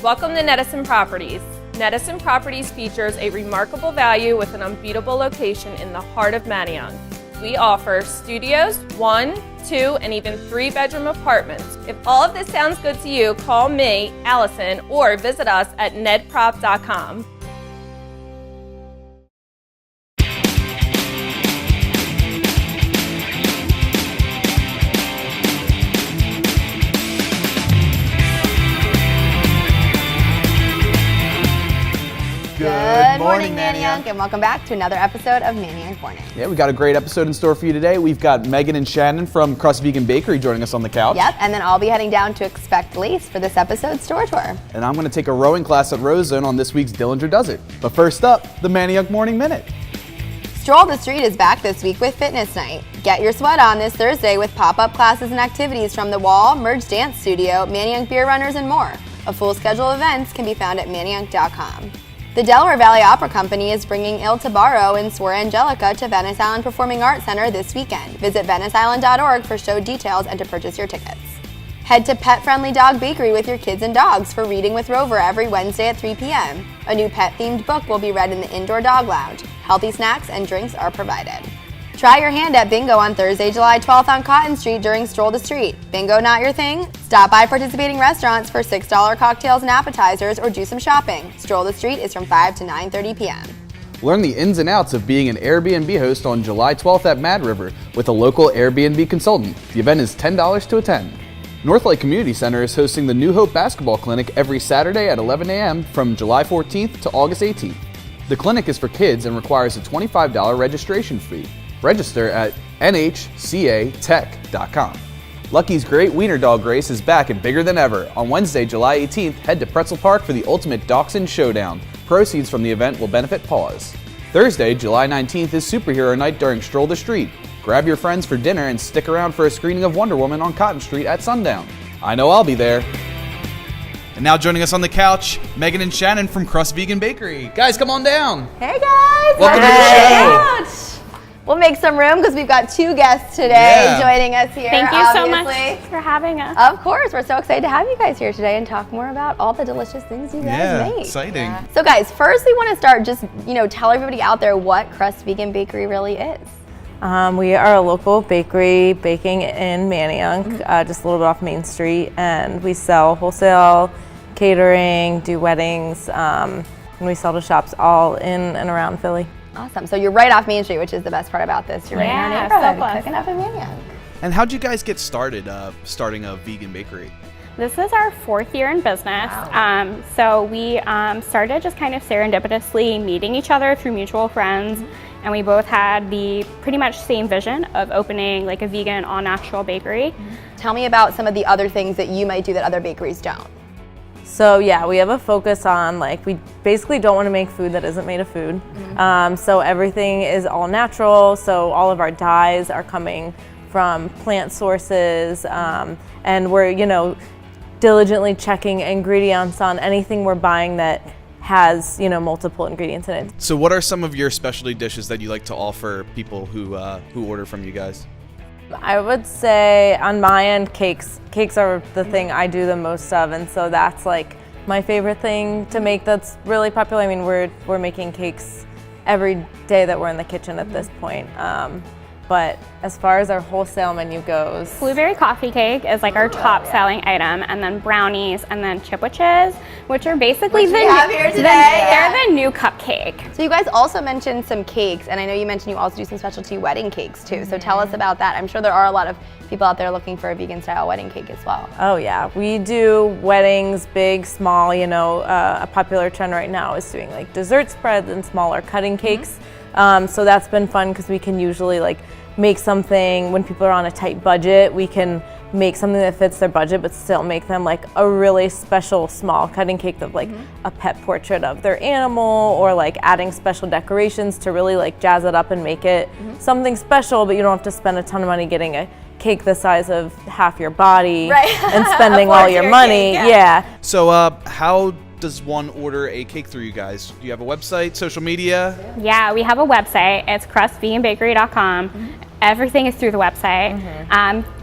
Welcome to Nedison Properties. Nedison Properties features a remarkable value with an unbeatable location in the heart of Manayunk. We offer studios, 1, 2, and even 3-bedroom apartments. If all of this sounds good to you, call me, Allison, or visit us at nedprop.com. Good morning, Manayunk, and welcome back to another episode of Manayunk Morning. Yeah, we got a great episode in store for you today. We've got Megan and Shannon from Crust Vegan Bakery joining us on the couch. Yep, and then I'll be heading down to Expect Lace for this episode's store tour. And I'm going to take a rowing class at Rosezone on this week's Dillinger Does It. But first up, the Manayunk Morning Minute. Stroll the Street is back this week with Fitness Night. Get your sweat on this Thursday with pop-up classes and activities from The Wall, Merge Dance Studio, Manayunk Beer Runners, and more. A full schedule of events can be found at manayunk.com. The Delaware Valley Opera Company is bringing Il Tabarro and Suor Angelica to Venice Island Performing Arts Center this weekend. Visit veniceisland.org for show details and to purchase your tickets. Head to Pet Friendly Dog Bakery with your kids and dogs for Reading with Rover every Wednesday at 3 p.m. A new pet-themed book will be read in the Indoor Dog Lounge. Healthy snacks and drinks are provided. Try your hand at bingo on Thursday, July 12th on Cotton Street during Stroll the Street. Bingo not your thing? Stop by participating restaurants for $6 cocktails and appetizers or do some shopping. Stroll the Street is from 5 to 9:30 p.m. Learn the ins and outs of being an Airbnb host on July 12th at Mad River with a local Airbnb consultant. The event is $10 to attend. Northlake Community Center is hosting the New Hope Basketball Clinic every Saturday at 11 a.m. from July 14th to August 18th. The clinic is for kids and requires a $25 registration fee. Register at nhcatech.com. Lucky's Great Weiner Dog Race is back and bigger than ever. On Wednesday, July 18th, head to Pretzel Park for the ultimate Dachshund Showdown. Proceeds from the event will benefit Paws. Thursday, July 19th is Superhero Night during Stroll the Street. Grab your friends for dinner and stick around for a screening of Wonder Woman on Cotton Street at sundown. I know I'll be there. And now joining us on the couch, Megan and Shannon from Crust Vegan Bakery. Guys, come on down. Hey guys! Welcome to the show. We'll make some room because we've got 2 guests today joining us here. Thank you so much for having us. Of course, we're so excited to have you guys here today and talk more about all the delicious things you guys make. Exciting. Yeah. So guys, first we want to start just, tell everybody out there what Crust Vegan Bakery really is. We are a local bakery baking in Manayunk, just a little bit off Main Street, and we sell wholesale, catering, do weddings, and we sell to shops all in and around Philly. Awesome. So you're right off Main Street, which is the best part about this. You're right in our neighborhood, so cooking up in Manayunk. And how'd you guys get started starting a vegan bakery? This is our 4th year in business. Wow. So we started just kind of serendipitously meeting each other through mutual friends. And we both had the pretty much same vision of opening like a vegan, all-natural bakery. Tell me about some of the other things that you might do that other bakeries don't. So yeah, we have a focus on we basically don't want to make food that isn't made of food. So everything is all natural. So all of our dyes are coming from plant sources, and we're diligently checking ingredients on anything we're buying that has multiple ingredients in it. So what are some of your specialty dishes that you like to offer people who order from you guys? I would say on my end, cakes. Cakes are the thing I do the most of, and so that's my favorite thing to make that's really popular. I mean, we're making cakes every day that we're in the kitchen at this point. But as far as our wholesale menu goes, Blueberry coffee cake is our top selling item, and then brownies, and then chipwiches, which are basically they're the new cupcake. So you guys also mentioned some cakes, and I know you mentioned you also do some specialty wedding cakes too. So tell us about that. I'm sure there are a lot of people out there looking for a vegan style wedding cake as well. Oh yeah, we do weddings, big, small. A popular trend right now is doing dessert spreads and smaller cutting cakes. So that's been fun because we can usually make something when people are on a tight budget. We can make something that fits their budget but still make them a really special small cutting cake of a pet portrait of their animal, or adding special decorations to really jazz it up and make it something special, but you don't have to spend a ton of money getting a cake the size of half your body and spending all your money. Yeah. So how does one order a cake through you guys? Do you have a website, social media? Yeah, we have a website. It's crustveganbakery.com. Everything is through the website.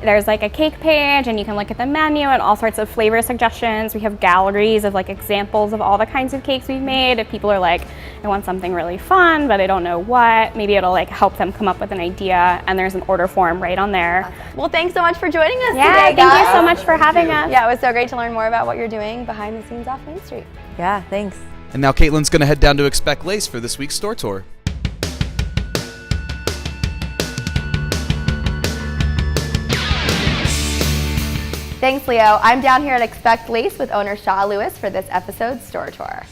There's like a cake page, and you can look at the menu and all sorts of flavor suggestions. We have galleries of like examples of all the kinds of cakes we've made. If people are like, I want something really fun, but I don't know what, maybe it'll like help them come up with an idea. And there's an order form right on there. Well, thanks so much for joining us Yeah, today, thank guys. you so much for having us. Yeah, it was so great to learn more about what you're doing behind the scenes off Main Street. Yeah, thanks. And now Caitlin's going to head down to Expect Lace for this week's store tour. Thanks, Leo. I'm down here at Expect Lace with owner Shaw Lewis for this episode's store tour.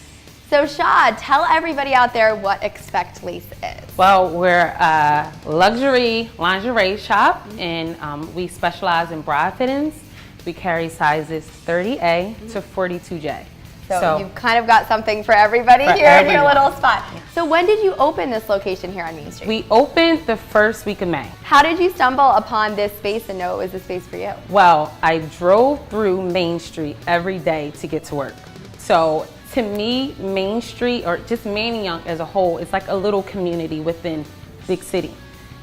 So Shaw, tell everybody out there what Expect Lace is. Well, we're a luxury lingerie shop, and we specialize in bra fittings. We carry sizes 30A to 42J. So you've kind of got something for everybody For here in your everyone. little spot. So when did you open this location here on Main Street? We opened the first week of May. How did you stumble upon this space and know it was the space for you? Well, I drove through Main Street every day to get to work. So to me, Main Street, or just Manayunk as a whole, is like a little community within big city.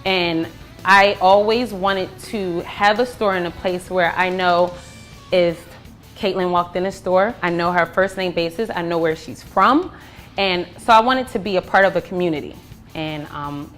And I always wanted to have a store in a place where I know if Caitlin walked in the store, I know her first name basis, I know where she's from. And so I wanted to be a part of a community. And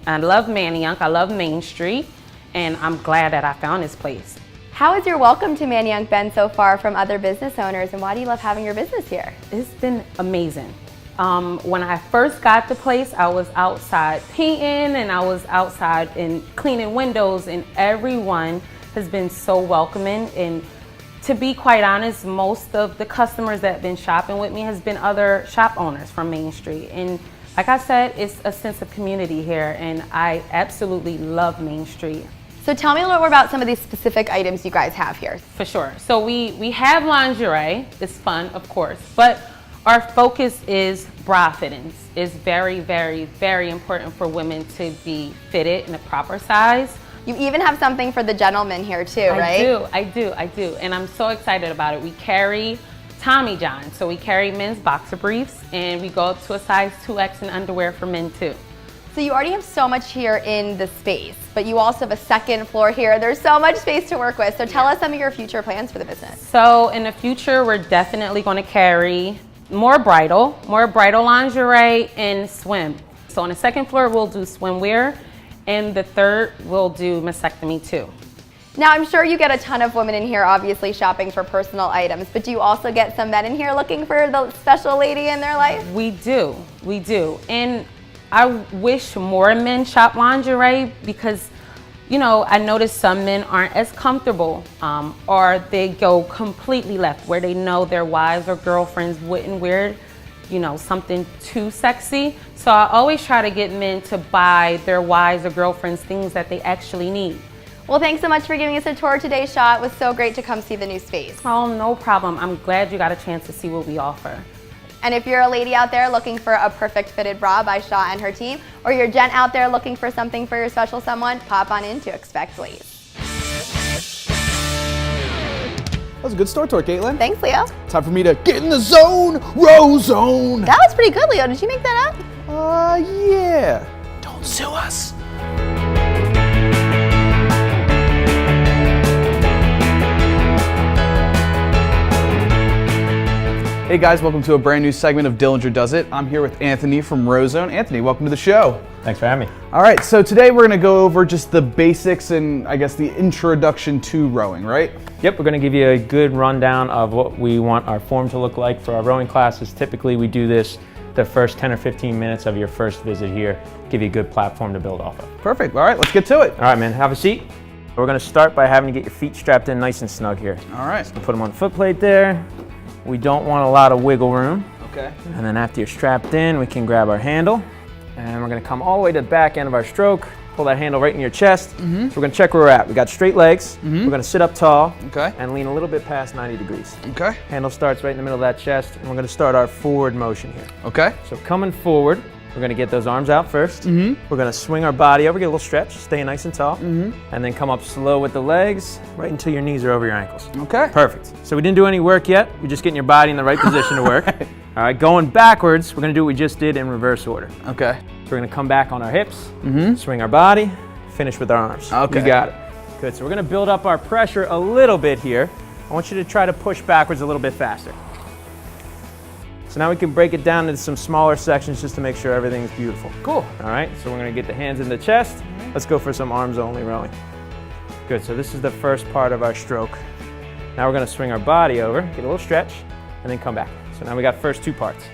I love Manayunk, I love Main Street, and I'm glad that I found this place. How has your welcome to Manayunk been so far from other business owners, and why do you love having your business here? It's been amazing. When I first got the place, I was outside painting, and I was outside and cleaning windows, and everyone has been so welcoming. And to be quite honest, most of the customers that have been shopping with me has been other shop owners from Main Street. And like I said, it's a sense of community here, and I absolutely love Main Street. So tell me a little more about some of these specific items you guys have here. For sure. So we have lingerie. It's fun, of course, but our focus is bra fittings. It's very, very, very important for women to be fitted in a proper size. You even have something for the gentleman here too, right? I do. And I'm so excited about it. We carry Tommy John. So we carry men's boxer briefs, and we go up to a size 2X in underwear for men too. So you already have so much here in the space, but you also have a second floor here. There's so much space to work with. So tell us some of your future plans for the business. So in the future, we're definitely going to carry more bridal lingerie and swim. So on the second floor, we'll do swimwear. And the third, we'll do mastectomy too. Now, I'm sure you get a ton of women in here obviously shopping for personal items, but do you also get some men in here looking for the special lady in their life? We do. And I wish more men shop lingerie because, you know, I notice some men aren't as comfortable or they go completely left where they know their wives or girlfriends wouldn't wear, you know, something too sexy. So I always try to get men to buy their wives or girlfriends things that they actually need. Well, thanks so much for giving us a tour today, Shaw. It was so great to come see the new space. Oh, no problem. I'm glad you got a chance to see what we offer. And if you're a lady out there looking for a perfect fitted bra by Shaw and her team, or you're a gent out there looking for something for your special someone, pop on in to Expect Lace. That was a good store tour, Caitlin. Thanks, Leo. Time for me to get in the zone, row zone. That was pretty good, Leo. Did you make that up? Yeah. Don't sue us. Hey guys, welcome to a brand new segment of Dillinger Does It. I'm here with Anthony from Row Zone. Anthony, welcome to the show. Thanks for having me. All right, so today we're going to go over just the basics and I guess the introduction to rowing, right? Yep, we're going to give you a good rundown of what we want our form to look like for our rowing classes. Typically, we do this the first 10 or 15 minutes of your first visit here, give you a good platform to build off of. Perfect. All right, let's get to it. All right, man, have a seat. We're going to start by having you get your feet strapped in nice and snug here. All right. So put them on the foot plate there. We don't want a lot of wiggle room. Okay. And then after you're strapped in, we can grab our handle. And we're going to come all the way to the back end of our stroke. Pull that handle right in your chest. So we're going to check where we're at. We got straight legs. We're going to sit up tall. Okay. And lean a little bit past 90 degrees. Okay. Handle starts right in the middle of that chest. And we're going to start our forward motion here. Okay. So coming forward, we're going to get those arms out first. We're going to swing our body over, get a little stretch, stay nice and tall. And then come up slow with the legs, right until your knees are over your ankles. Okay. Perfect. So we didn't do any work yet. We're just getting your body in the right position to work. All right, going backwards, we're going to do what we just did in reverse order. Okay. So we're going to come back on our hips, swing our body, finish with our arms. Okay. You got it. Good, so we're gonna build up our pressure a little bit here. I want you to try to push backwards a little bit faster. So now we can break it down into some smaller sections just to make sure everything's beautiful. Cool. All right, so we're gonna get the hands in the chest. Let's go for some arms only rowing. Good, so this is the first part of our stroke. Now we're gonna swing our body over, get a little stretch, and then come back. So now we got first two parts.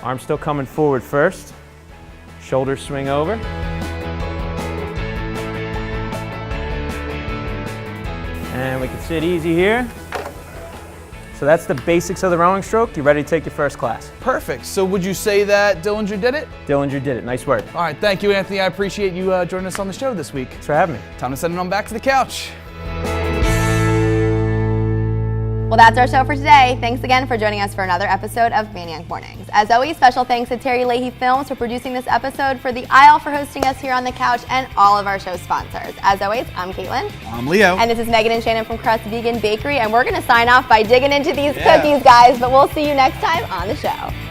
Arms still coming forward first. Shoulders swing over. And we can sit easy here. So that's the basics of the rowing stroke. You ready to take your first class? Perfect. So would you say that Dillinger did it? Dillinger did it. Nice work. All right, thank you, Anthony. I appreciate you joining us on the show this week. Thanks for having me. Time to send it on back to the couch. Well, that's our show for today. Thanks again for joining us for another episode of Manayunk Mornings. As always, special thanks to Terry Leahy Films for producing this episode, for The Isle for hosting us here on the couch, and all of our show sponsors. As always, I'm Caitlin. I'm Leo. And this is Megan and Shannon from Crust Vegan Bakery, and we're going to sign off by digging into these cookies, guys, but we'll see you next time on the show.